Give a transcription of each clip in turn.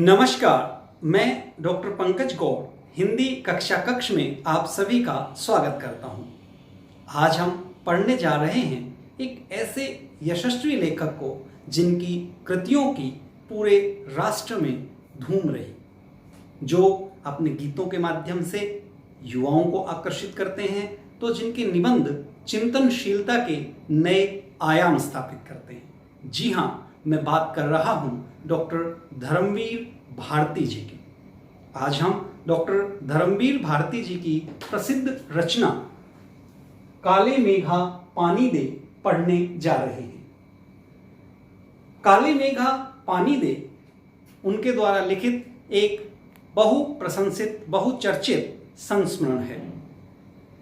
नमस्कार, मैं डॉक्टर पंकज गौड़ हिंदी कक्षा कक्ष में आप सभी का स्वागत करता हूं। आज हम पढ़ने जा रहे हैं एक ऐसे यशस्वी लेखक को जिनकी कृतियों की पूरे राष्ट्र में धूम रही, जो अपने गीतों के माध्यम से युवाओं को आकर्षित करते हैं, तो जिनके निबंध चिंतनशीलता के नए आयाम स्थापित करते हैं। जी हाँ, मैं बात कर रहा हूं डॉक्टर धर्मवीर भारती जी की। आज हम डॉक्टर धर्मवीर भारती जी की प्रसिद्ध रचना काले मेघा पानी दे पढ़ने जा रहे हैं। काले मेघा पानी दे उनके द्वारा लिखित एक बहुप्रशंसित बहुचर्चित संस्मरण है।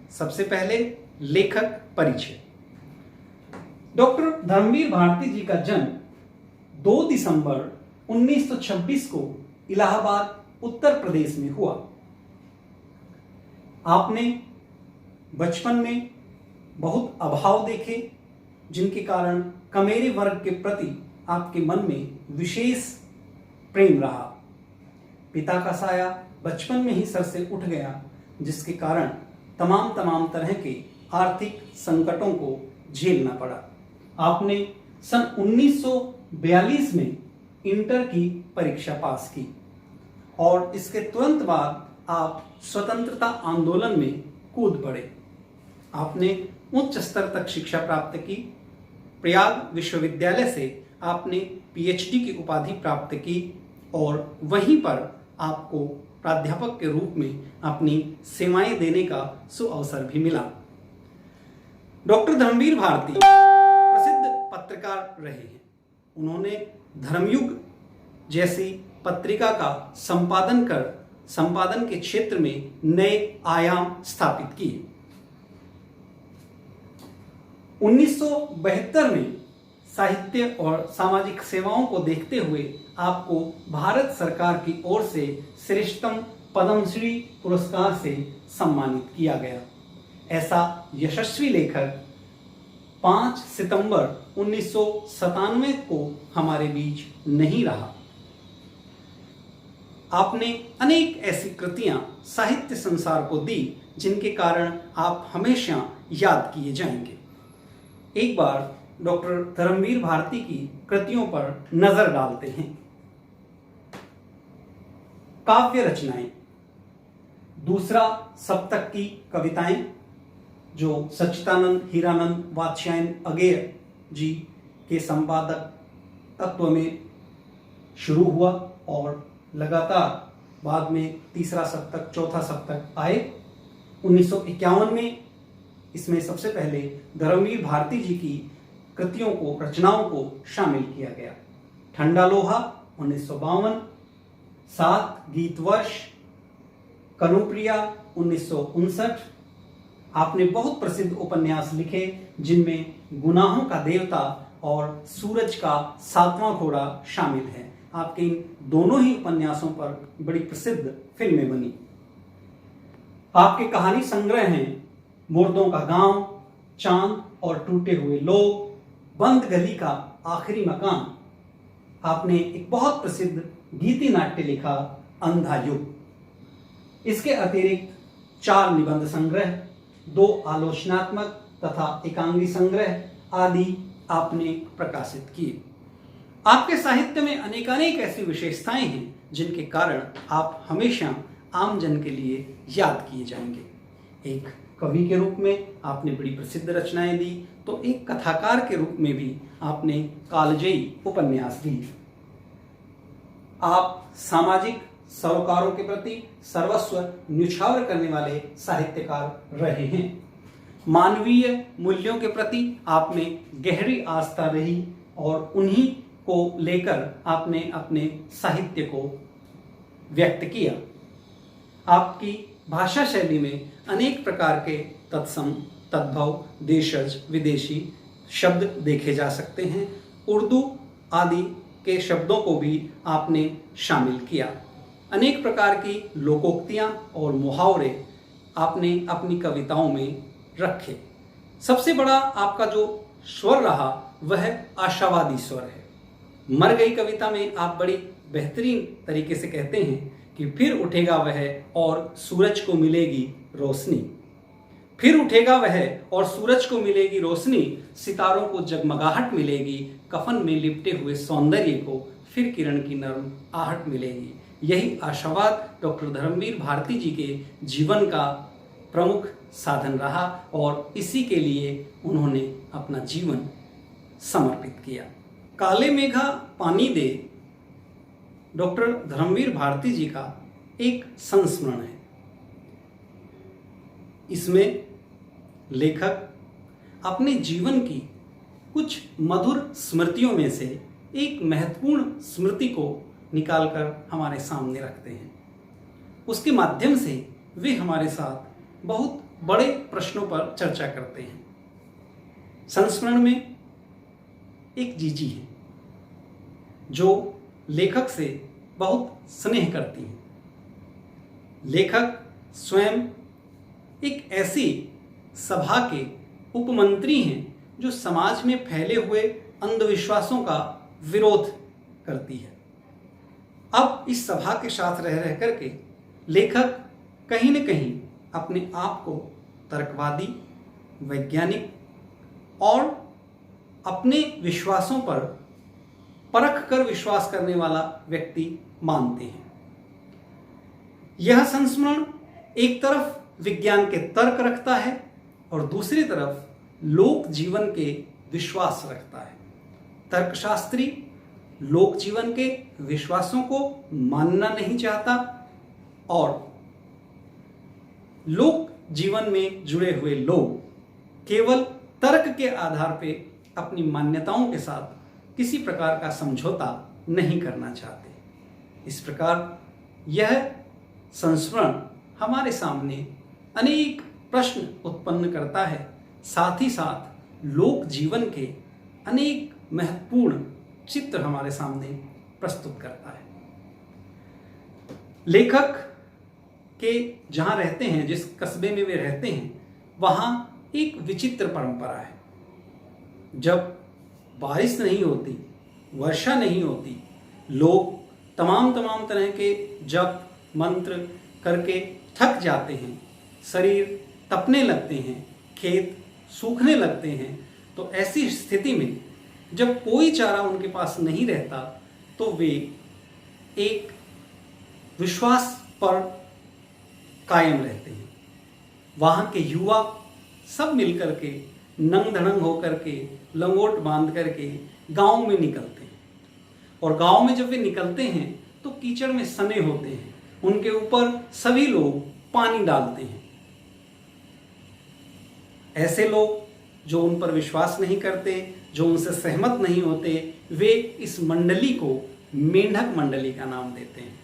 सबसे पहले लेखक परिचय। डॉक्टर धर्मवीर भारती जी का जन्म 2 दिसंबर 1926 को इलाहाबाद उत्तर प्रदेश में हुआ। आपने बचपन में बहुत अभाव देखे, जिनके कारण कमेरे वर्ग के प्रति आपके मन में विशेष प्रेम रहा। पिता का साया बचपन में ही सर से उठ गया, जिसके कारण तमाम तरह के आर्थिक संकटों को झेलना पड़ा। आपने सन 1942 में इंटर की परीक्षा पास की और इसके तुरंत बाद आप स्वतंत्रता आंदोलन में कूद पड़े। आपने उच्च स्तर तक शिक्षा प्राप्त की। प्रयाग विश्वविद्यालय से आपने पीएचडी की उपाधि प्राप्त की और वहीं पर आपको प्राध्यापक के रूप में अपनी सेवाएं देने का सुअवसर भी मिला। डॉक्टर धर्मवीर भारती प्रसिद्ध पत्रकार रहे हैं। उन्होंने धर्मयुग जैसी पत्रिका का संपादन के क्षेत्र में नए आयाम स्थापित किए। 1972 में साहित्य और सामाजिक सेवाओं को देखते हुए आपको भारत सरकार की ओर से श्रेष्ठतम पद्मश्री पुरस्कार से सम्मानित किया गया। ऐसा यशस्वी लेखक 5 सितंबर 1997 को हमारे बीच नहीं रहा। आपने अनेक ऐसी कृतियां साहित्य संसार को दी, जिनके कारण आप हमेशा याद किए जाएंगे। एक बार डॉक्टर धर्मवीर भारती की कृतियों पर नजर डालते हैं। काव्य रचनाएं। दूसरा सप्तक की कविताएं, जो सच्चिदानंद हीरानंद वात्स्यायन अगेय जी के संपादक तत्व में शुरू हुआ और लगातार बाद में तीसरा सप्तक, चौथा सप्तक आए। 1951 में इसमें सबसे पहले धर्मवीर भारती जी की कृतियों को, रचनाओं को शामिल किया गया। ठंडा लोहा 1952, 7 गीत वर्ष, कनुप्रिया 1959। आपने बहुत प्रसिद्ध उपन्यास लिखे, जिनमें गुनाहों का देवता और सूरज का 7वां घोड़ा शामिल है। आपके इन दोनों ही उपन्यासों पर बड़ी प्रसिद्ध फिल्में बनी। आपके कहानी संग्रह हैं मुर्दों का गांव, चांद और टूटे हुए लोग, बंद गली का आखिरी मकान। आपने एक बहुत प्रसिद्ध गीति नाट्य लिखा, अंधा युग। इसके अतिरिक्त 4 निबंध संग्रह, 2 आलोचनात्मक तथा एकांगी संग्रह आदि आपने प्रकाशित किए। आपके साहित्य में अनेकानेक ऐसी विशेषताएं हैं, जिनके कारण आप हमेशा आमजन के लिए याद किए जाएंगे। एक कवि के रूप में आपने बड़ी प्रसिद्ध रचनाएं दी, तो एक कथाकार के रूप में भी आपने कालजयी उपन्यास दिए। आप सामाजिक सरोकारों के प्रति सर्वस्व न्यौछावर करने वाले साहित्यकार रहे हैं। मानवीय मूल्यों के प्रति आप में गहरी आस्था रही और उन्हीं को लेकर आपने अपने साहित्य को व्यक्त किया। आपकी भाषा शैली में अनेक प्रकार के तत्सम, तद्भव, देशज, विदेशी शब्द देखे जा सकते हैं। उर्दू आदि के शब्दों को भी आपने शामिल किया। अनेक प्रकार की लोकोक्तियां और मुहावरे आपने अपनी कविताओं में रखे। सबसे बड़ा आपका जो स्वर रहा वह आशावादी स्वर है। मर गई कविता में आप बड़ी बेहतरीन तरीके से कहते हैं कि फिर उठेगा वह और सूरज को मिलेगी रोशनी। फिर उठेगा वह और सूरज को मिलेगी रोशनी, सितारों को जगमगाहट मिलेगी, कफन में लिपटे हुए सौंदर्य को फिर किरण की नर्म आहट मिलेगी। यही आशावाद डॉक्टर धर्मवीर भारती जी के जीवन का प्रमुख साधन रहा और इसी के लिए उन्होंने अपना जीवन समर्पित किया। काले मेघा पानी दे डॉक्टर धर्मवीर भारती जी का एक संस्मरण है। इसमें लेखक अपने जीवन की कुछ मधुर स्मृतियों में से एक महत्वपूर्ण स्मृति को निकालकर हमारे सामने रखते हैं। उसके माध्यम से वे हमारे साथ बहुत बड़े प्रश्नों पर चर्चा करते हैं। संस्मरण में एक जीजी है जो लेखक से बहुत स्नेह करती हैं। लेखक स्वयं एक ऐसी सभा के उपमंत्री हैं जो समाज में फैले हुए अंधविश्वासों का विरोध करती है। अब इस सभा के साथ रह रह करके लेखक कहीं न कहीं अपने आप को तर्कवादी, वैज्ञानिक और अपने विश्वासों पर परख कर विश्वास करने वाला व्यक्ति मानते हैं। यह संस्मरण एक तरफ विज्ञान के तर्क रखता है और दूसरी तरफ लोक जीवन के विश्वास रखता है। तर्कशास्त्री लोक जीवन के विश्वासों को मानना नहीं चाहता और लोक जीवन में जुड़े हुए लोग केवल तर्क के आधार पे अपनी मान्यताओं के साथ किसी प्रकार का समझौता नहीं करना चाहते। इस प्रकार यह संस्मरण हमारे सामने अनेक प्रश्न उत्पन्न करता है, साथ ही साथ लोक जीवन के अनेक महत्वपूर्ण चित्र हमारे सामने प्रस्तुत करता है। लेखक के जहाँ रहते हैं, जिस कस्बे में वे रहते हैं, वहाँ एक विचित्र परंपरा है। जब बारिश नहीं होती, वर्षा नहीं होती, लोग तमाम तरह के जप मंत्र करके थक जाते हैं, शरीर तपने लगते हैं, खेत सूखने लगते हैं। तो ऐसी स्थिति में जब कोई चारा उनके पास नहीं रहता तो वे एक विश्वास पर कायम रहते हैं। वहाँ के युवा सब मिलकर के नंग धड़ंग होकर के लंगोट बांध करके गांव में निकलते हैं और गांव में जब वे निकलते हैं तो कीचड़ में सने होते हैं, उनके ऊपर सभी लोग पानी डालते हैं। ऐसे लोग जो उन पर विश्वास नहीं करते, जो उनसे सहमत नहीं होते, वे इस मंडली को मेंढक मंडली का नाम देते हैं।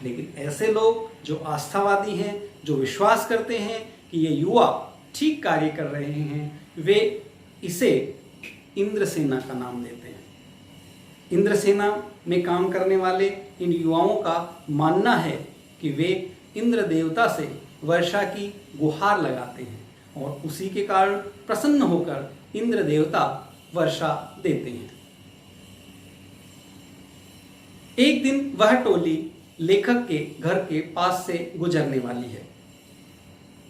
लेकिन ऐसे लोग जो आस्थावादी हैं, जो विश्वास करते हैं कि ये युवा ठीक कार्य कर रहे हैं, वे इसे इंद्रसेना का नाम देते हैं। इंद्रसेना में काम करने वाले इन युवाओं का मानना है कि वे इंद्र देवता से वर्षा की गुहार लगाते हैं और उसी के कारण प्रसन्न होकर इंद्र देवता वर्षा देते हैं। एक दिन वह टोली लेखक के घर के पास से गुजरने वाली है।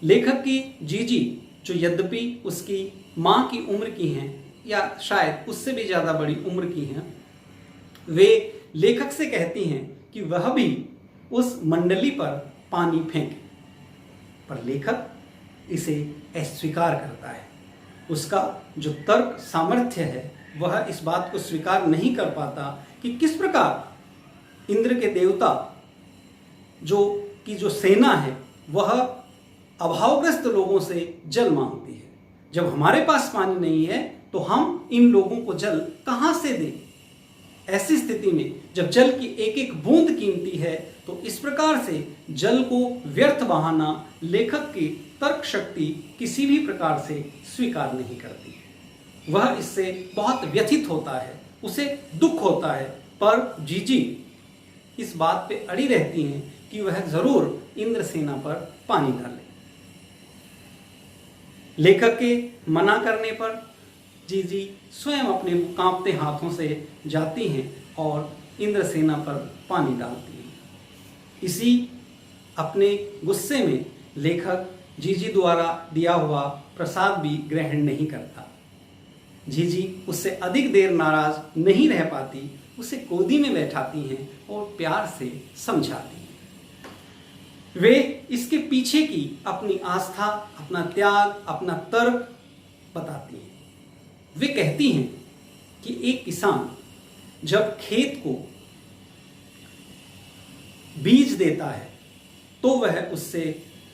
लेखक की जीजी, जो यद्यपि उसकी माँ की उम्र की हैं या शायद उससे भी ज़्यादा बड़ी उम्र की हैं, वे लेखक से कहती हैं कि वह भी उस मंडली पर पानी फेंके, पर लेखक इसे अस्वीकार करता है। उसका जो तर्क सामर्थ्य है वह इस बात को स्वीकार नहीं कर पाता कि किस प्रकार इंद्र के देवता जो सेना है वह अभावग्रस्त लोगों से जल मांगती है। जब हमारे पास पानी नहीं है तो हम इन लोगों को जल कहाँ से दें? ऐसी स्थिति में जब जल की एक एक बूंद कीमती है तो इस प्रकार से जल को व्यर्थ बहाना लेखक की तर्क शक्ति किसी भी प्रकार से स्वीकार नहीं करती। वह इससे बहुत व्यथित होता है, उसे दुख होता है, पर जीजी इस बात पे अड़ी रहती हैं कि वह जरूर इंद्रसेना पर पानी डाले। लेखक के मना करने पर जीजी स्वयं अपने कांपते हाथों से जाती हैं और इंद्रसेना पर पानी डालती है। इसी अपने गुस्से में लेखक जीजी द्वारा दिया हुआ प्रसाद भी ग्रहण नहीं करता। जीजी उससे अधिक देर नाराज नहीं रह पाती, उसे गोदी में बैठाती हैं और प्यार से समझाती हैं। वे इसके पीछे की अपनी आस्था, अपना त्याग, अपना तर्क बताती हैं। वे कहती हैं कि एक किसान जब खेत को बीज देता है तो वह उससे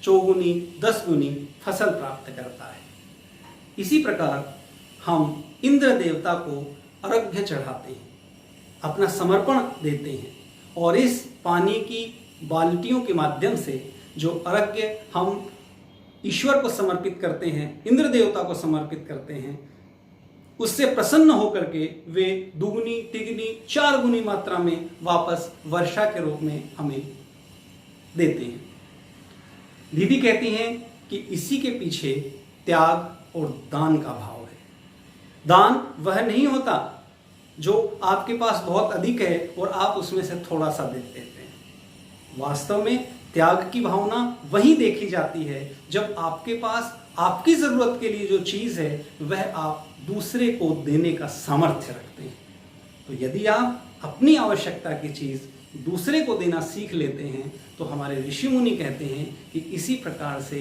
चौगुनी 10 गुनी फसल प्राप्त करता है। इसी प्रकार हम इंद्र देवता को अर्घ्य चढ़ाते हैं, अपना समर्पण देते हैं और इस पानी की बाल्टियों के माध्यम से जो अर्घ्य हम ईश्वर को समर्पित करते हैं, इंद्र देवता को समर्पित करते हैं, उससे प्रसन्न होकर के वे दुगुनी, तिगुनी, 4 गुनी मात्रा में वापस वर्षा के रूप में हमें देते हैं। दीदी कहती हैं कि इसी के पीछे त्याग और दान का भाव है। दान वह नहीं होता जो आपके पास बहुत अधिक है और आप उसमें से थोड़ा सा दे देते हैं। वास्तव में त्याग की भावना वही देखी जाती है जब आपके पास आपकी ज़रूरत के लिए जो चीज़ है वह आप दूसरे को देने का सामर्थ्य रखते हैं। तो यदि आप अपनी आवश्यकता की चीज़ दूसरे को देना सीख लेते हैं तो हमारे ऋषि मुनि कहते हैं कि इसी प्रकार से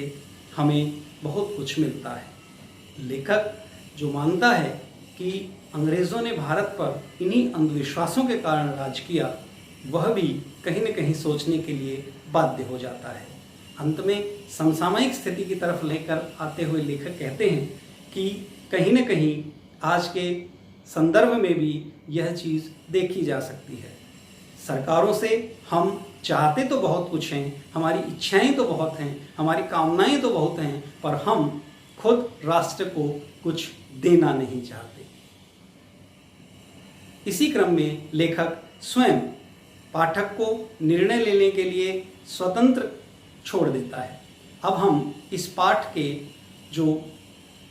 हमें बहुत कुछ मिलता है। लेखक जो मानता है कि अंग्रेज़ों ने भारत पर इन्हीं अंधविश्वासों के कारण राज किया, वह भी कहीं न कहीं सोचने के लिए बाध्य हो जाता है। अंत में समसामयिक स्थिति की तरफ लेकर आते हुए लेखक कहते हैं कि कहीं न कहीं आज के संदर्भ में भी यह चीज़ देखी जा सकती है। सरकारों से हम चाहते तो बहुत कुछ हैं, हमारी इच्छाएं तो बहुत हैं, हमारी कामनाएं तो बहुत हैं, पर हम खुद राष्ट्र को कुछ देना नहीं चाहते। इसी क्रम में लेखक स्वयं पाठक को निर्णय लेने के लिए स्वतंत्र छोड़ देता है। अब हम इस पाठ के जो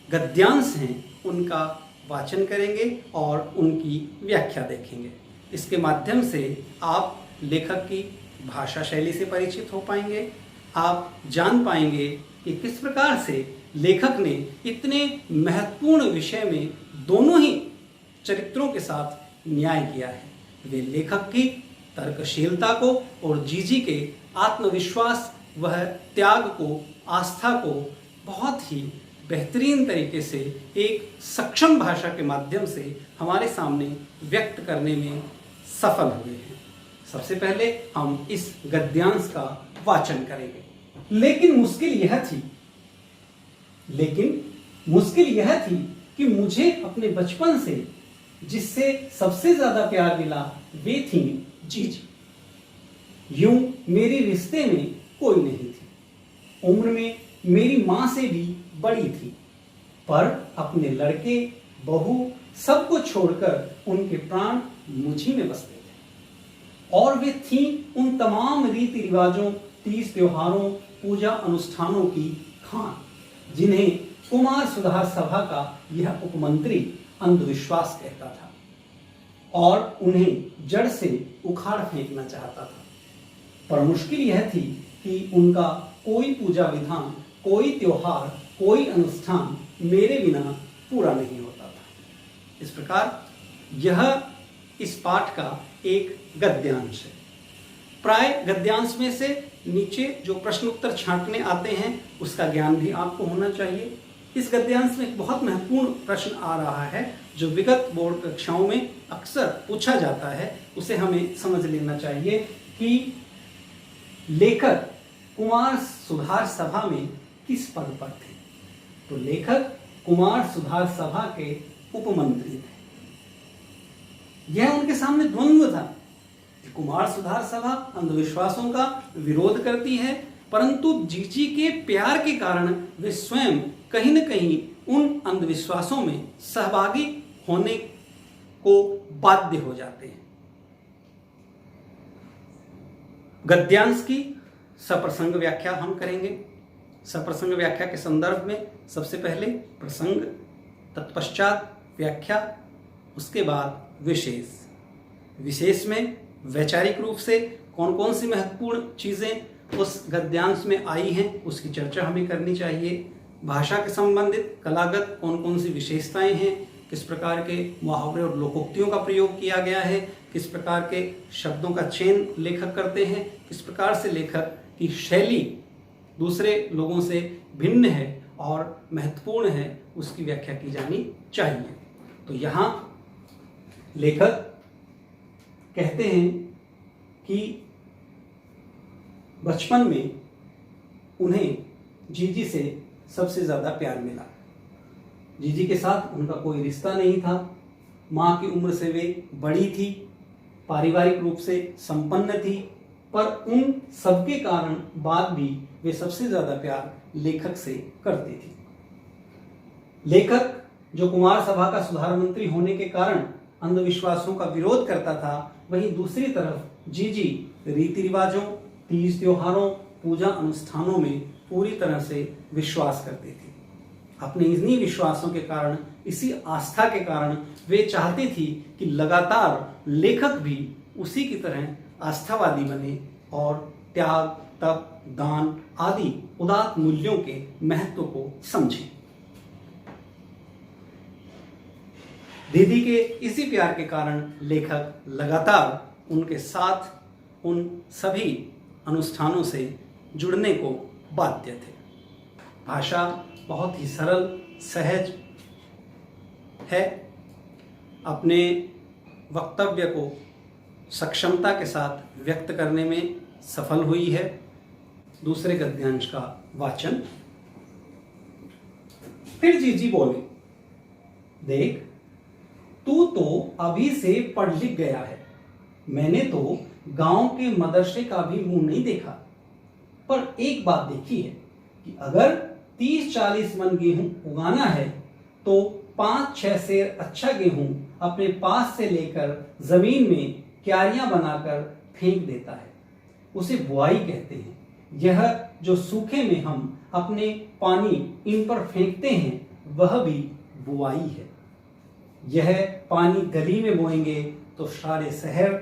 गद्यांश हैं उनका वाचन करेंगे और उनकी व्याख्या देखेंगे। इसके माध्यम से आप लेखक की भाषा शैली से परिचित हो पाएंगे। आप जान पाएंगे कि किस प्रकार से लेखक ने इतने महत्वपूर्ण विषय में दोनों ही चरित्रों के साथ न्याय किया है। वे लेखक की तर्कशीलता को और जीजी के आत्मविश्वास, वह त्याग को, आस्था को बहुत ही बेहतरीन तरीके से एक सक्षम भाषा के माध्यम से हमारे सामने व्यक्त करने में सफल हुए हैं। सबसे पहले हम इस गद्यांश का वाचन करेंगे। लेकिन मुश्किल यह थी कि मुझे अपने बचपन से जिससे सबसे ज्यादा प्यार मिला वे थी जीजी। यूं मेरे रिश्ते में कोई नहीं थी, उम्र में मेरी मां से भी बड़ी थी, पर अपने लड़के, बहू सबको छोड़कर उनके प्राण मुझी में बसते थे। और वे थीं उन तमाम रीति रिवाजों, तीज त्योहारों, पूजा अनुष्ठानों की खान जिन्हें कुमार सुधार सभा का यह उपमंत्री अंधविश्वास कहता था और उन्हें जड़ से उखाड़ फेंकना चाहता था। पर मुश्किल यह थी कि उनका कोई पूजा विधान, कोई त्योहार, कोई अनुष्ठान मेरे बिना पूरा नहीं होता था। इस प्रकार यह इस पाठ का एक गद्यांश है। प्राय गद्यांश में से नीचे जो प्रश्न उत्तर छांटने आते हैं उसका ज्ञान भी आपको होना चाहिए। इस गद्यांश में एक बहुत महत्वपूर्ण प्रश्न आ रहा है जो विगत बोर्ड कक्षाओं में अक्सर पूछा जाता है, उसे हमें समझ लेना चाहिए कि लेखक कुमार सुधार सभा में किस पद पर थे। तो लेखक कुमार सुधार सभा के उपमंत्री थे। यह उनके सामने द्वंद्व था। कुमार सुधार सभा अंधविश्वासों का विरोध करती है, परंतु जीजी के प्यार के कारण वे स्वयं कहीं न कहीं उन अंधविश्वासों में सहभागी होने को बाध्य हो जाते हैं। गद्यांश की सप्रसंग व्याख्या हम करेंगे। सप्रसंग व्याख्या के संदर्भ में सबसे पहले प्रसंग, तत्पश्चात व्याख्या, उसके बाद विशेष। विशेष में वैचारिक रूप से कौन कौन सी महत्वपूर्ण चीज़ें उस गद्यांश में आई हैं उसकी चर्चा हमें करनी चाहिए। भाषा के संबंधित कलागत कौन कौन सी विशेषताएं हैं, किस प्रकार के मुहावरे और लोकोक्तियों का प्रयोग किया गया है, किस प्रकार के शब्दों का चयन लेखक करते हैं, किस प्रकार से लेखक की शैली दूसरे लोगों से भिन्न है और महत्वपूर्ण है, उसकी व्याख्या की जानी चाहिए। तो यहाँ लेखक कहते हैं कि बचपन में उन्हें जीजी से सबसे ज़्यादा प्यार मिला। जीजी के साथ उनका कोई रिश्ता नहीं था, माँ की उम्र से वे बड़ी थी, पारिवारिक रूप से संपन्न थी, पर उन सबके कारण बाद भी वे सबसे ज़्यादा प्यार लेखक से करती थी। लेखक जो कुमार सभा का सुधार मंत्री होने के कारण अंधविश्वासों का विरोध करता था, वहीं दूसरी तरफ जीजी रीति रिवाजों, तीज त्योहारों, पूजा अनुष्ठानों में पूरी तरह से विश्वास करती थी। अपने इन्हीं विश्वासों के कारण, इसी आस्था के कारण वे चाहती थी कि लगातार लेखक भी उसी की तरह आस्थावादी बने और त्याग, तप, दान आदि उदात्त मूल्यों के महत्व को समझें। दीदी के इसी प्यार के कारण लेखक लगातार उनके साथ उन सभी अनुष्ठानों से जुड़ने को बाध्य थे। भाषा बहुत ही सरल, सहज है। अपने वक्तव्य को सक्षमता के साथ व्यक्त करने में सफल हुई है। दूसरे गद्यांश का वाचन। फिर जीजी बोले, देख, तू तो अभी से पढ़ लिख गया है। मैंने तो गांव के मदरसे का भी मुंह नहीं देखा, पर एक बात देखी है कि अगर 30-40 मन गेहूं उगाना है तो 5-6 सेर अच्छा गेहूं अपने पास से लेकर जमीन में क्यारियां बनाकर फेंक देता है। उसे बुआई कहते हैं। यह जो सूखे में हम अपने पानी इन पर फेंकते हैं, वह भी बुआई है। यह पानी गली में बोएंगे तो सारे शहर,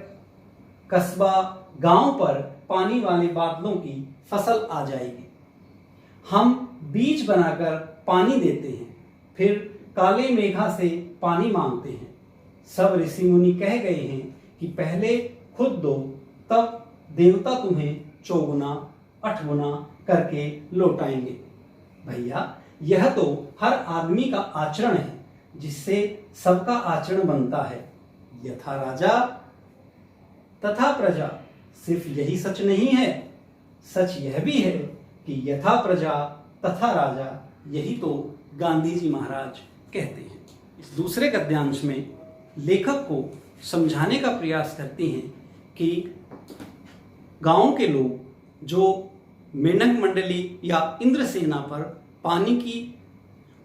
कस्बा, गांव पर पानी वाले बादलों की फसल आ जाएगी। हम बीज बनाकर पानी देते हैं, फिर काले मेघा से पानी मांगते हैं। सब ऋषि मुनि कह गए हैं कि पहले खुद दो, तब देवता तुम्हें चौगुना 8 गुना करके लौटाएंगे। भैया, यह तो हर आदमी का आचरण है, जिससे सबका आचरण बनता है। यथा राजा तथा प्रजा, सिर्फ यही सच नहीं है, सच यह भी है कि यथा प्रजा तथा राजा, यही तो गांधी जी महाराज कहते हैं। इस दूसरे गद्यांश में लेखक को समझाने का प्रयास करते हैं कि गांव के लोग जो मेंढक मंडली या इंद्रसेना पर पानी की,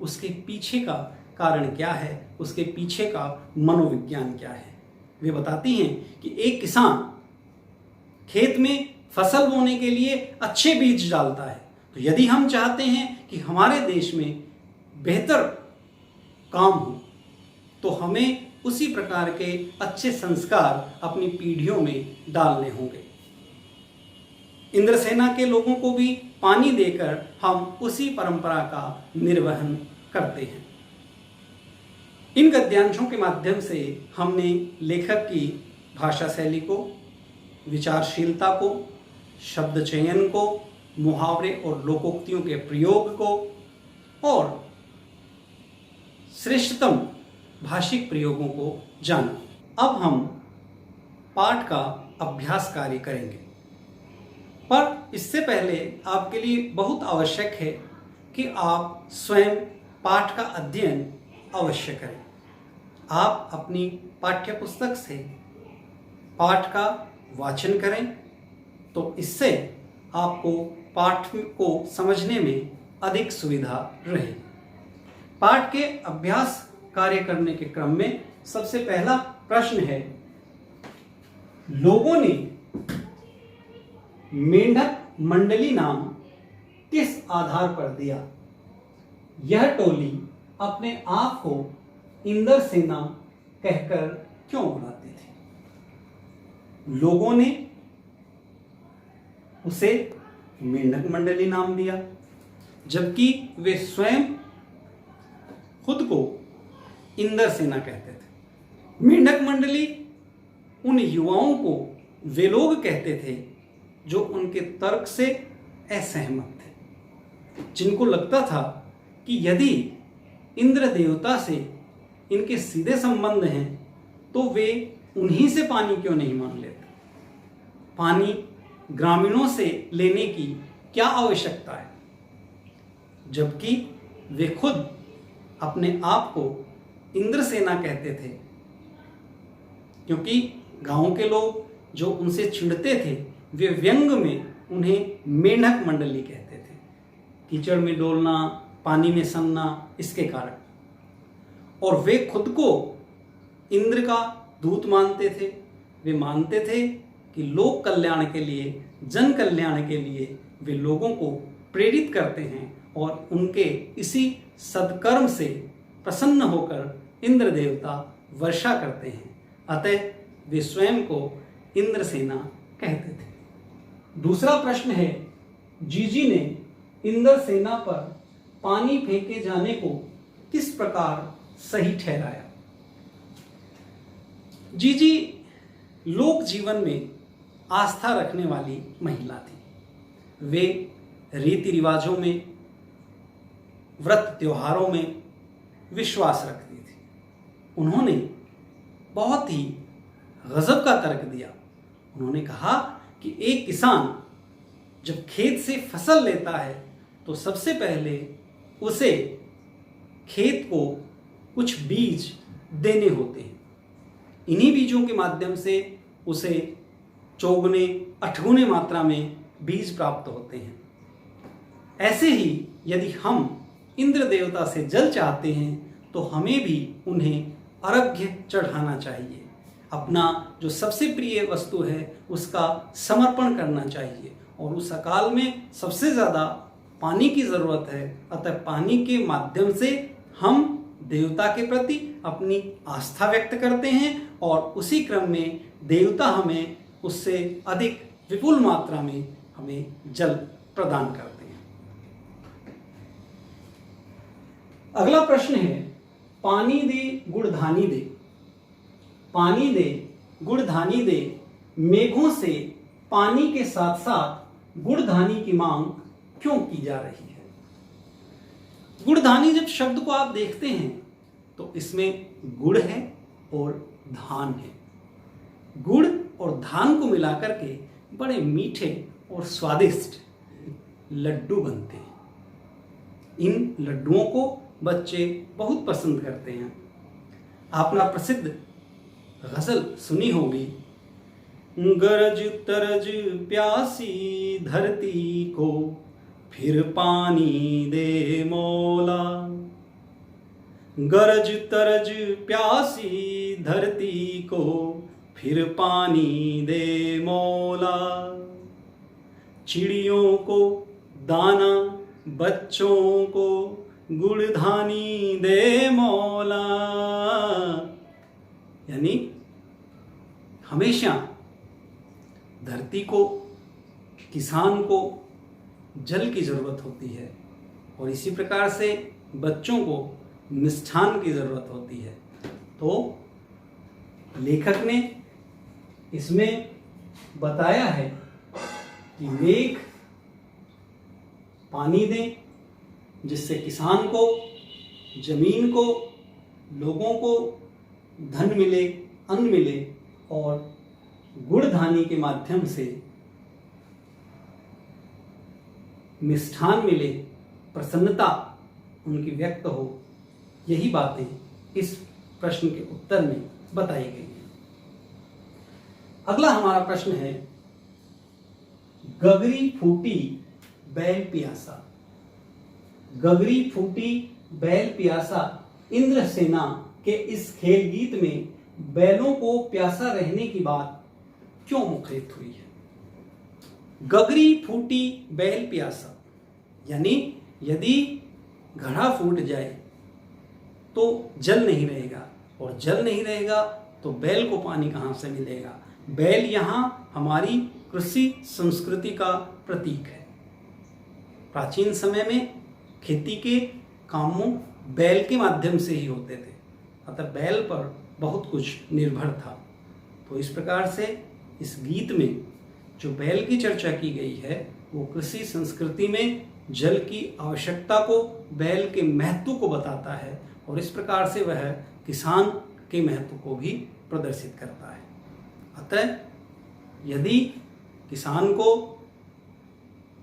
उसके पीछे का कारण क्या है, उसके पीछे का मनोविज्ञान क्या है। वे बताती हैं कि एक किसान खेत में फसल बोने के लिए अच्छे बीज डालता है, तो यदि हम चाहते हैं कि हमारे देश में बेहतर काम हो, तो हमें उसी प्रकार के अच्छे संस्कार अपनी पीढ़ियों में डालने होंगे। इंद्रसेना के लोगों को भी पानी देकर हम उसी परंपरा का निर्वहन करते हैं। इन गद्यांशों के माध्यम से हमने लेखक की भाषा शैली को, विचारशीलता को, शब्द चयन को, मुहावरे और लोकोक्तियों के प्रयोग को और श्रेष्ठतम भाषिक प्रयोगों को जाना। अब हम पाठ का अभ्यास कार्य करेंगे, पर इससे पहले आपके लिए बहुत आवश्यक है कि आप स्वयं पाठ का अध्ययन अवश्य करें। आप अपनी पाठ्य पुस्तक से पाठ का वाचन करें, तो इससे आपको पाठ को समझने में अधिक सुविधा रहे। पाठ के अभ्यास कार्य करने के क्रम में सबसे पहला प्रश्न है, लोगों ने मेंढक मंडली नाम किस आधार पर दिया? यह टोली अपने आप को इंद्रसेना कहकर क्यों बुलाती थी? लोगों ने उसे मेंढक मंडली नाम दिया, जबकि वे स्वयं खुद को इंद्रसेना कहते थे। मेंढक मंडली उन युवाओं को वे लोग कहते थे जो उनके तर्क से असहमत थे, जिनको लगता था कि यदि इंद्र देवता से इनके सीधे संबंध हैं तो वे उन्हीं से पानी क्यों नहीं मांग लेते। पानी ग्रामीणों से लेने की क्या आवश्यकता है, जबकि वे खुद अपने आप को इंद्रसेना कहते थे, क्योंकि गांव के लोग जो उनसे चिढ़ते थे वे व्यंग में उन्हें मेंढक मंडली कहते थे। कीचड़ में डोलना, पानी में सनना, इसके कारण। और वे खुद को इंद्र का दूत मानते थे। वे मानते थे कि लोक कल्याण के लिए, जन कल्याण के लिए वे लोगों को प्रेरित करते हैं और उनके इसी सत्कर्म से प्रसन्न होकर इंद्र देवता वर्षा करते हैं। अतः वे स्वयं को इंद्रसेना कहते थे। दूसरा प्रश्न है, जीजी ने इंद्रसेना पर पानी फेंके जाने को किस प्रकार सही ठहराया। जीजी लोक जीवन में आस्था रखने वाली महिला थी। वे रीति रिवाजों में, व्रत त्योहारों में विश्वास रखती थी। उन्होंने बहुत ही गजब का तर्क दिया। उन्होंने कहा कि एक किसान जब खेत से फसल लेता है तो सबसे पहले उसे खेत को कुछ बीज देने होते हैं। इन्हीं बीजों के माध्यम से उसे चौगुने अठगुने मात्रा में बीज प्राप्त होते हैं। ऐसे ही यदि हम इंद्र देवता से जल चाहते हैं तो हमें भी उन्हें अर्घ्य चढ़ाना चाहिए। अपना जो सबसे प्रिय वस्तु है उसका समर्पण करना चाहिए। और उस अकाल में सबसे ज़्यादा पानी की ज़रूरत है। अतः पानी के माध्यम से हम देवता के प्रति अपनी आस्था व्यक्त करते हैं और उसी क्रम में देवता हमें उससे अधिक विपुल मात्रा में हमें जल प्रदान करते हैं। अगला प्रश्न है, पानी दे गुड़धानी दे। पानी दे गुड़धानी दे, मेघों से पानी के साथ साथ गुड़धानी की मांग क्यों की जा रही है। गुड़धानी जब शब्द को आप देखते हैं तो इसमें गुड़ है और धान है। गुड़ और धान को मिलाकर के बड़े मीठे और स्वादिष्ट लड्डू बनते हैं। इन लड्डुओं को बच्चे बहुत पसंद करते हैं। आपने प्रसिद्ध गजल सुनी होगी, गरज तरज प्यासी धरती को फिर पानी दे मौला। गरज तरज प्यासी धरती को फिर पानी दे मौला। चिड़ियों को दाना, बच्चों को गुड़धानी दे मौला। यानी हमेशा धरती को, किसान को जल की जरूरत होती है और इसी प्रकार से बच्चों को मिष्ठान की जरूरत होती है। तो लेखक ने इसमें बताया है कि मेघ पानी दें जिससे किसान को, जमीन को, लोगों को धन मिले, अन्न मिले और गुड़धानी के माध्यम से मिष्ठान मिले, प्रसन्नता उनकी व्यक्त हो। यही बातें इस प्रश्न के उत्तर में बताई गई हैं। अगला हमारा प्रश्न है, गगरी फूटी बैल पियासा। गगरी फूटी बैल पियासा इंद्रसेना के इस खेल गीत में बैलों को प्यासा रहने की बात क्यों मुखरित हुई है। गगरी फूटी बैल प्यासा यानी यदि घड़ा फूट जाए तो जल नहीं रहेगा और जल नहीं रहेगा तो बैल को पानी कहाँ से मिलेगा। बैल यहाँ हमारी कृषि संस्कृति का प्रतीक है। प्राचीन समय में खेती के कामों बैल के माध्यम से ही होते थे, अतः बैल पर बहुत कुछ निर्भर था। तो इस प्रकार से इस गीत में जो बैल की चर्चा की गई है वो कृषि संस्कृति में जल की आवश्यकता को, बैल के महत्व को बताता है और इस प्रकार से वह किसान के महत्व को भी प्रदर्शित करता है। अतः यदि किसान को,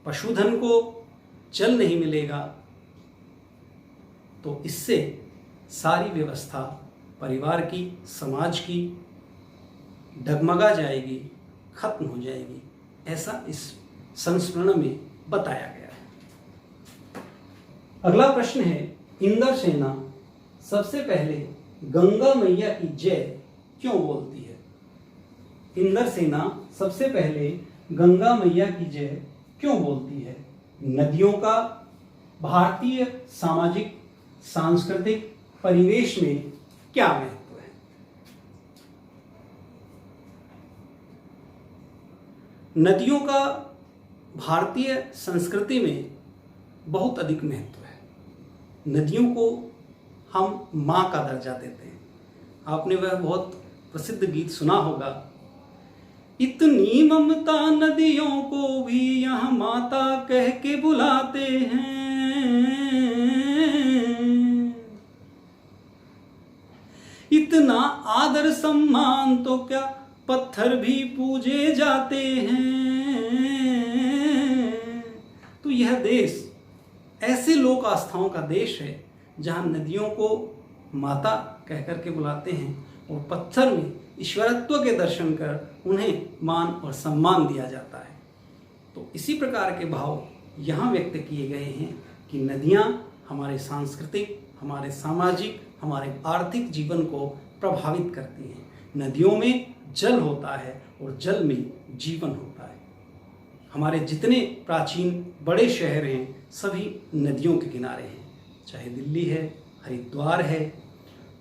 पशुधन को जल नहीं मिलेगा तो इससे सारी व्यवस्था परिवार की, समाज की डगमगा जाएगी, खत्म हो जाएगी, ऐसा इस संस्मरण में बताया गया है। अगला प्रश्न है, इंद्रसेना सबसे पहले गंगा मैया की जय क्यों बोलती है? इंद्रसेना सबसे पहले गंगा मैया की जय क्यों बोलती है? नदियों का भारतीय सामाजिक सांस्कृतिक परिवेश में क्या महत्व है? नदियों का भारतीय संस्कृति में बहुत अधिक महत्व है। नदियों को हम माँ का दर्जा देते हैं। आपने वह बहुत प्रसिद्ध गीत सुना होगा, इतनी ममता नदियों को भी यहाँ माता कह के बुलाते हैं, इतना आदर सम्मान तो क्या पत्थर भी पूजे जाते हैं। तो यह देश ऐसे लोक आस्थाओं का देश है जहाँ नदियों को माता कहकर के बुलाते हैं और पत्थर में ईश्वरत्व के दर्शन कर उन्हें मान और सम्मान दिया जाता है। तो इसी प्रकार के भाव यहाँ व्यक्त किए गए हैं कि नदियाँ हमारे सांस्कृतिक, हमारे सामाजिक, हमारे आर्थिक जीवन को प्रभावित करती हैं। नदियों में जल होता है और जल में जीवन होता है। हमारे जितने प्राचीन बड़े शहर हैं सभी नदियों के किनारे हैं, चाहे दिल्ली है, हरिद्वार है।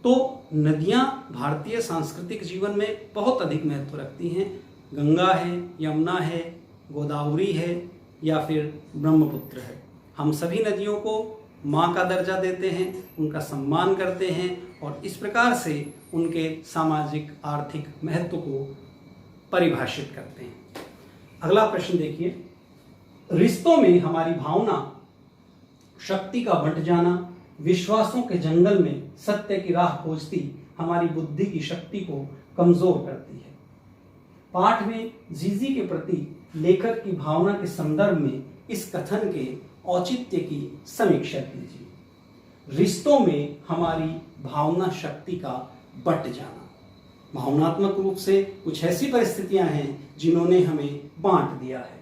तो नदियाँ भारतीय सांस्कृतिक जीवन में बहुत अधिक महत्व रखती हैं। गंगा है, यमुना है, गोदावरी है या फिर ब्रह्मपुत्र है, हम सभी नदियों को माँ का दर्जा देते हैं, उनका सम्मान करते हैं और इस प्रकार से उनके सामाजिक आर्थिक महत्व को परिभाषित करते हैं। अगला प्रश्न देखिए, रिश्तों में हमारी भावना, शक्ति का बंट जाना, विश्वासों के जंगल में सत्य की राह खोजती हमारी बुद्धि की शक्ति को कमजोर करती है। पाठ में जीजी के प्रति लेखक की भावना के संदर्भ में इस कथन के औचित्य की समीक्षा कीजिए। रिश्तों में हमारी भावना शक्ति का बंट जाना, भावनात्मक रूप से कुछ ऐसी परिस्थितियां हैं जिन्होंने हमें बांट दिया है।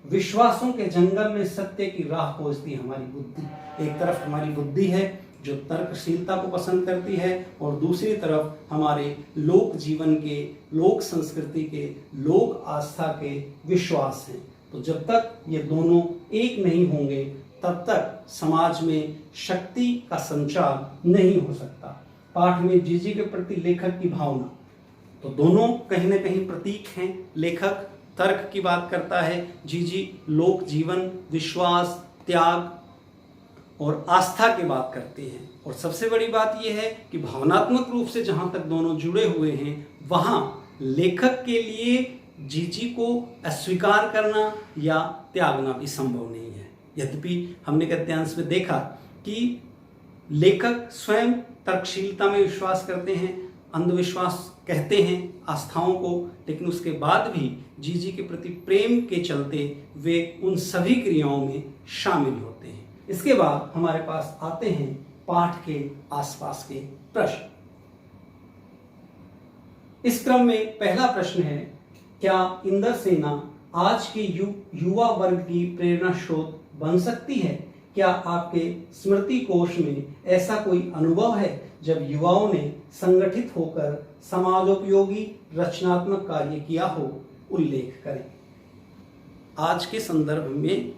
विश्वासों के जंगल में सत्य की राह खोजती हमारी बुद्धि। एक तरफ हमारी बुद्धि है जो तर्कशीलता को पसंद करती है और दूसरी तरफ हमारे लोक जीवन के, लोक संस्कृति के, लोक आस्था के विश्वास हैं। तो जब तक ये दोनों एक नहीं होंगे तब तक समाज में शक्ति का संचार नहीं हो सकता। पाठ में जीजी के प्रति लेखक की भावना, तो दोनों कहीं ना कहीं प्रतीक हैं। लेखक तर्क की बात करता है, जीजी लोक जीवन, विश्वास, त्याग और आस्था की बात करते हैं। और सबसे बड़ी बात यह है कि भावनात्मक रूप से जहाँ तक दोनों जुड़े हुए हैं वहाँ लेखक के लिए जीजी को अस्वीकार करना या त्यागना भी संभव नहीं है। यद्यपि हमने गद्यांश में देखा कि लेखक स्वयं तर्कशीलता में विश्वास करते हैं, अंधविश्वास कहते हैं आस्थाओं को, लेकिन उसके बाद भी जीजी के प्रति प्रेम के चलते वे उन सभी क्रियाओं में शामिल होते हैं। इसके बाद हमारे पास आते हैं पाठ के आसपास के प्रश्न। इस क्रम में पहला प्रश्न है, क्या इंद्रसेना आज के युवा वर्ग की प्रेरणा स्रोत बन सकती है? क्या आपके स्मृति कोश में ऐसा कोई अनुभव है जब युवाओं ने संगठित होकर समाजोपयोगी रचनात्मक कार्य किया हो? उल्लेख करें। आज के संदर्भ में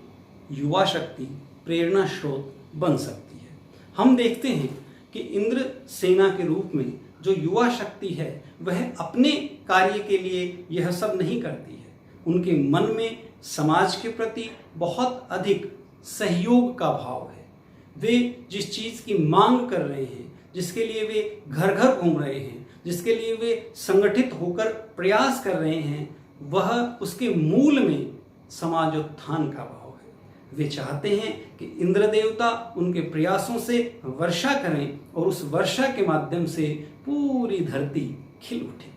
युवा शक्ति प्रेरणा स्रोत बन सकती है। हम देखते हैं कि इंद्र सेना के रूप में जो युवा शक्ति है वह अपने कार्य के लिए यह सब नहीं करती है। उनके मन में समाज के प्रति बहुत अधिक सहयोग का भाव है। वे जिस चीज़ की मांग कर रहे हैं, जिसके लिए वे घर घर घूम रहे हैं, जिसके लिए वे संगठित होकर प्रयास कर रहे हैं, वह उसके मूल में समाजोत्थान का भाव है। वे चाहते हैं कि इंद्र देवता उनके प्रयासों से वर्षा करें और उस वर्षा के माध्यम से पूरी धरती खिल उठे,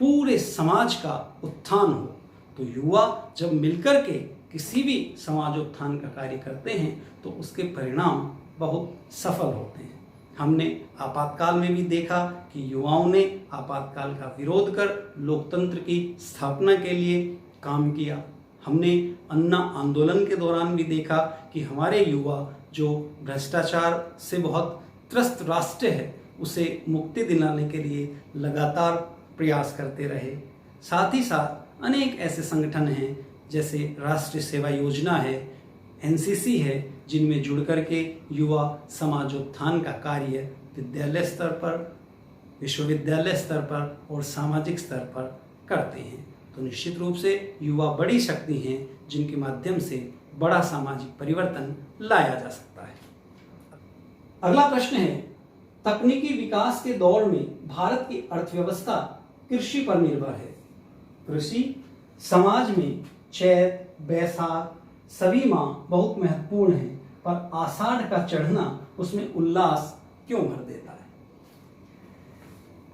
पूरे समाज का उत्थान हो। तो युवा जब मिलकर के किसी भी समाजोत्थान का कार्य करते हैं तो उसके परिणाम बहुत सफल होते हैं। हमने आपातकाल में भी देखा कि युवाओं ने आपातकाल का विरोध कर लोकतंत्र की स्थापना के लिए काम किया। हमने अन्ना आंदोलन के दौरान भी देखा कि हमारे युवा जो भ्रष्टाचार से बहुत त्रस्त राष्ट्र है उसे मुक्ति दिलाने के लिए लगातार प्रयास करते रहे। साथ ही साथ अनेक ऐसे संगठन हैं जैसे राष्ट्रीय सेवा योजना है, एनसीसी है, जिनमें जुड़ करके युवा समाजोत्थान का कार्य विद्यालय स्तर पर, विश्वविद्यालय स्तर पर और सामाजिक स्तर पर करते हैं। तो निश्चित रूप से युवा बड़ी शक्ति हैं जिनके माध्यम से बड़ा सामाजिक परिवर्तन लाया जा सकता है। अगला प्रश्न है, तकनीकी विकास के दौर में भारत की अर्थव्यवस्था कृषि पर निर्भर है। कृषि समाज में चैत, बैसाख सभी माह बहुत महत्वपूर्ण है, पर आषाढ़ का चढ़ना उसमें उल्लास क्यों भर देता है?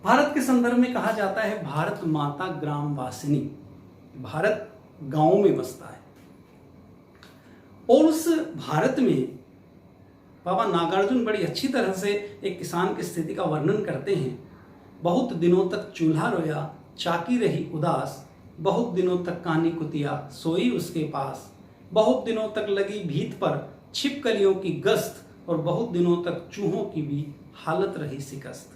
भारत के संदर्भ में कहा जाता है भारत माता ग्राम वासिनी। भारत गांव में बसता है और उस भारत में बाबा नागार्जुन बड़ी अच्छी तरह से एक किसान की स्थिति का वर्णन करते हैं। बहुत दिनों तक चूल्हा रोया, चाकी रही उदास, बहुत दिनों तक कानी कुतिया सोई उसके पास, बहुत दिनों तक लगी भीत पर छिपकलियों की गश्त, और बहुत दिनों तक चूहों की भी हालत रही शिकस्त।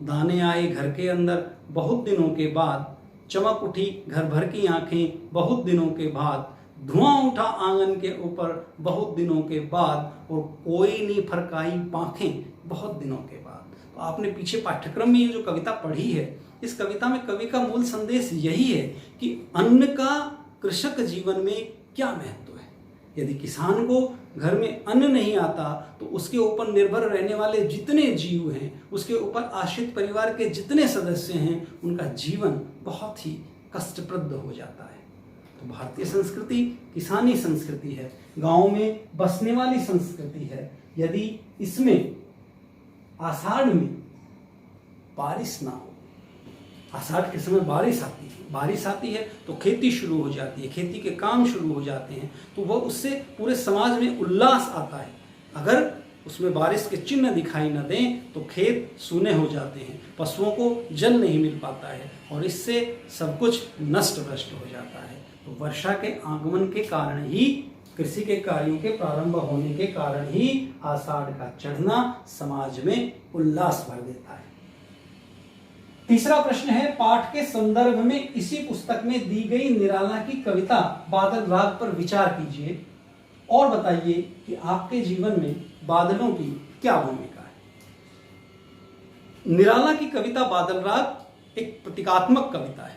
दाने आए घर के अंदर बहुत दिनों के बाद, चमक उठी घर भर की आंखें बहुत दिनों के बाद, धुआं उठा आंगन के ऊपर बहुत दिनों के बाद, और कोई नहीं फरकाई पांखें बहुत दिनों के बाद। तो आपने पीछे पाठ्यक्रम में ये जो कविता पढ़ी है, इस कविता में कवि का मूल संदेश यही है कि अन्न का कृषक जीवन में क्या महत्व है। यदि किसान को घर में अन्न नहीं आता तो उसके ऊपर निर्भर रहने वाले जितने जीव हैं, उसके ऊपर आश्रित परिवार के जितने सदस्य हैं, उनका जीवन बहुत ही कष्टप्रद हो जाता है। तो भारतीय संस्कृति किसानी संस्कृति है, गांव में बसने वाली संस्कृति है। यदि इसमें आषाढ़ में बारिश ना हो, आषाढ़ के समय बारिश आती है तो खेती शुरू हो जाती है, खेती के काम शुरू हो जाते हैं, तो वह उससे पूरे समाज में उल्लास आता है। अगर उसमें बारिश के चिन्ह दिखाई न दें तो खेत सूने हो जाते हैं, पशुओं को जल नहीं मिल पाता है और इससे सब कुछ नष्ट भ्रष्ट हो जाता है। तो वर्षा के आगमन के कारण ही, कृषि के कार्यों के प्रारंभ होने के कारण ही आषाढ़ का चढ़ना समाज में उल्लास भर देता है। तीसरा प्रश्न है, पाठ के संदर्भ में इसी पुस्तक में दी गई निराला की कविता बादल राग पर विचार कीजिए और बताइए कि आपके जीवन में बादलों की क्या भूमिका है। निराला की कविता बादल राग एक प्रतीकात्मक कविता है।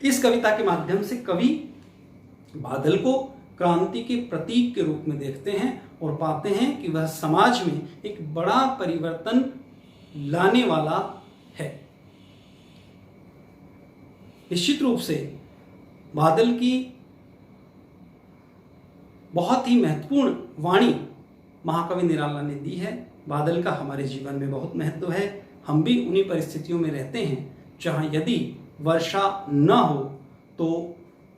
इस कविता के माध्यम से कवि बादल को क्रांति के प्रतीक के रूप में देखते हैं और पाते हैं कि वह समाज में एक बड़ा परिवर्तन लाने वाला है। निश्चित रूप से बादल की बहुत ही महत्वपूर्ण वाणी महाकवि निराला ने दी है। बादल का हमारे जीवन में बहुत महत्व है। हम भी उन्हीं परिस्थितियों में रहते हैं जहां यदि वर्षा न हो तो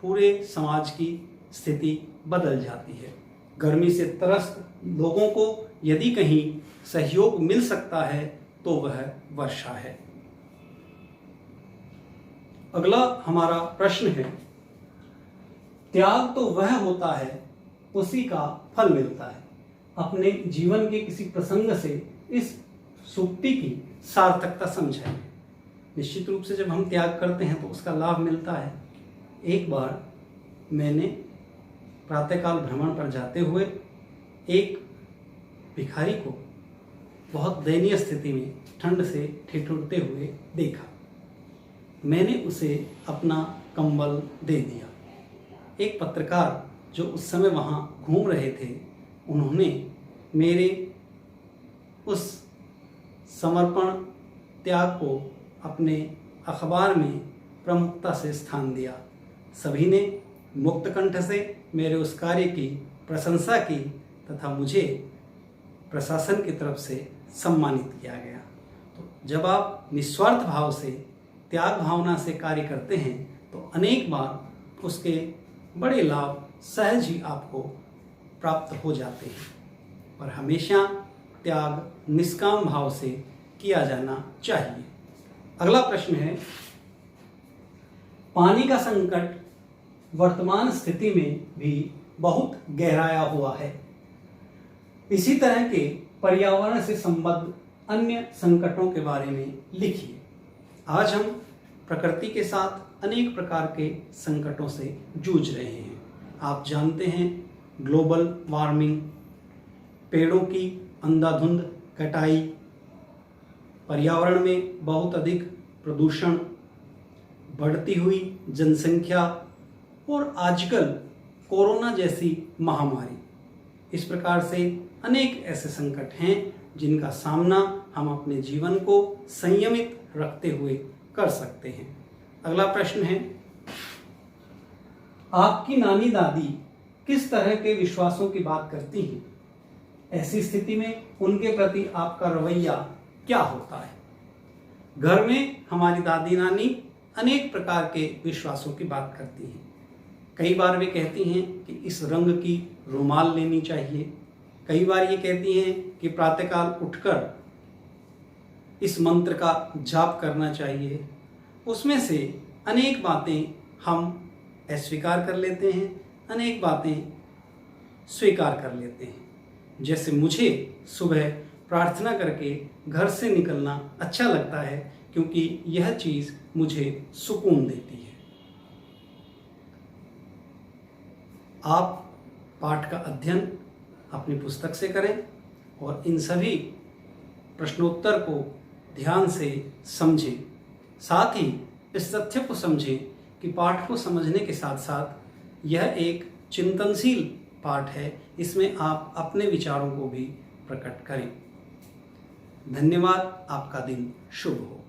पूरे समाज की स्थिति बदल जाती है। गर्मी से त्रस्त लोगों को यदि कहीं सहयोग मिल सकता है तो वह वर्षा है। अगला हमारा प्रश्न है, त्याग तो वह होता है उसी का फल मिलता है। अपने जीवन के किसी प्रसंग से इस सूक्ति की सार्थकता समझाइए। निश्चित रूप से जब हम त्याग करते हैं तो उसका लाभ मिलता है। एक बार मैंने प्रातःकाल भ्रमण पर जाते हुए एक भिखारी को बहुत दयनीय स्थिति में ठंड से ठिठुरते हुए देखा। मैंने उसे अपना कंबल दे दिया। एक पत्रकार जो उस समय वहाँ घूम रहे थे, उन्होंने मेरे उस समर्पण त्याग को अपने अखबार में प्रमुखता से स्थान दिया। सभी ने मुक्त कंठ से मेरे उस कार्य की प्रशंसा की तथा मुझे प्रशासन की तरफ से सम्मानित किया गया। तो जब आप निस्वार्थ भाव से, त्याग भावना से कार्य करते हैं तो अनेक बार उसके बड़े लाभ सहज ही आपको प्राप्त हो जाते हैं। पर हमेशा त्याग निष्काम भाव से किया जाना चाहिए। अगला प्रश्न है, पानी का संकट वर्तमान स्थिति में भी बहुत गहराया हुआ है। इसी तरह के पर्यावरण से संबद्ध अन्य संकटों के बारे में लिखिए। आज हम प्रकृति के साथ अनेक प्रकार के संकटों से जूझ रहे हैं। आप जानते हैं, ग्लोबल वार्मिंग, पेड़ों की अंधाधुंध कटाई, पर्यावरण में बहुत अधिक प्रदूषण, बढ़ती हुई जनसंख्या और आजकल कोरोना जैसी महामारी। इस प्रकार से अनेक ऐसे संकट हैं जिनका सामना हम अपने जीवन को संयमित रखते हुए कर सकते हैं। अगला प्रश्न है, आपकी नानी दादी किस तरह के विश्वासों की बात करती हैं? ऐसी स्थिति में उनके प्रति आपका रवैया क्या होता है? घर में हमारी दादी नानी अनेक प्रकार के विश्वासों की बात करती हैं। कई बार वे कहती हैं कि इस रंग की रुमाल लेनी चाहिए। कई बार ये कहती हैं कि प्रातःकाल उठकर इस मंत्र का जाप करना चाहिए। उसमें से अनेक बातें हम अस्वीकार कर लेते हैं, अनेक बातें स्वीकार कर लेते हैं। जैसे मुझे सुबह प्रार्थना करके घर से निकलना अच्छा लगता है, क्योंकि यह चीज़ मुझे सुकून देती है। आप पाठ का अध्ययन अपनी पुस्तक से करें और इन सभी प्रश्नोत्तर को ध्यान से समझें। साथ ही इस तथ्य को समझें कि पाठ को समझने के साथ साथ यह एक चिंतनशील पाठ है। इसमें आप अपने विचारों को भी प्रकट करें। धन्यवाद। आपका दिन शुभ हो।